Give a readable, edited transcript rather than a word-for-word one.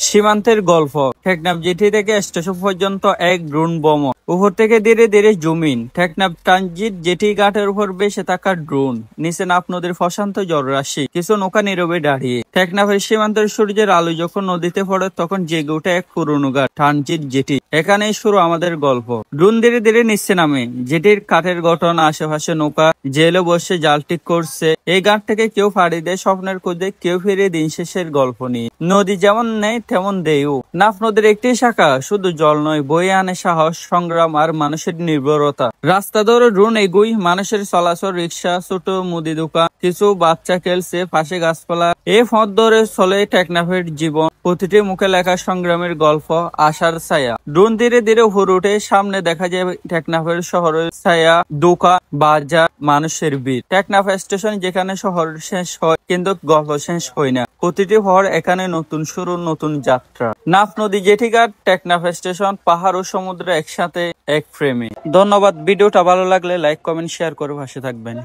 সীমান্তের গল্প। টেকনাফ জেটি থেকে স্টেশন পর্যন্ত এক ড্রোন ভ্রমণ। উপর থেকে ধীরে ধীরে জুমিন। টেকনাফ ট্রানজিট জেটি ঘাটের উপর ভেসে থাকা ড্রোন, নিচে নাফ নদীর প্রশান্ত জলরাশি, কিছু নৌকা নীরবে দাঁড়িয়ে। টেকনাফের সীমান্তের সূর্যের আলো যখন নদীতে পড়ে তখন জেগে ওঠে এক পুরনো ঘাট, ট্রানজিট জেটি। এখানেই শুরু আমাদের গল্প। ড্রোন ধীরে ধীরে নিচে নামে। জেটির কাঠের গঠন, আশেপাশে নৌকা, জেলে বসে জাল ঠিক করছে। এই ঘাট থেকে কেউ ফাড়ি দেয় স্বপ্নের খোঁজে, কেউ ফিরে দিন শেষের গল্প নিয়ে। নদী যেমন নেই তেমন দেয়ও। নাফ নদীর একটি শাখা, শুধু জল নয়, বয়ে আনে সাহস, সংগ্রাম আর মানুষের নির্ভরতা। রাস্তা ধরে ড্রোন এগুই, মানুষের চলাচল, রিক্সা, ছোট মুদি দোকান, কিছু বাচ্চা খেলছে, পাশে গাছপালা। এই পথ ধরে চলে টেকনাফের জীবন, প্রতিটি মুখে লেখা সংগ্রামের গল্প, আশার ছায়া। ড্রোন ধীরে ধীরে উপরে উঠে, সামনে দেখা যায় টেকনাফের শহরের ছায়া, দোকান, বাজার, মানুষের ভিড়। টেকনাফ স্টেশন যেখানে শহর শেষ হয় কিন্তু গল্প শেষ হয় না। প্রতিটি পর এখানে নতুন শুরু, নতুন যাত্রা। নাফ নদী জেটিঘাট, টেকনাফ স্টেশন, পাহাড় ও সমুদ্র একসাথে এক ফ্রেমে। ধন্যবাদ। ভিডিওটা ভালো লাগলে লাইক, কমেন্ট, শেয়ার করে পাশে থাকবেন।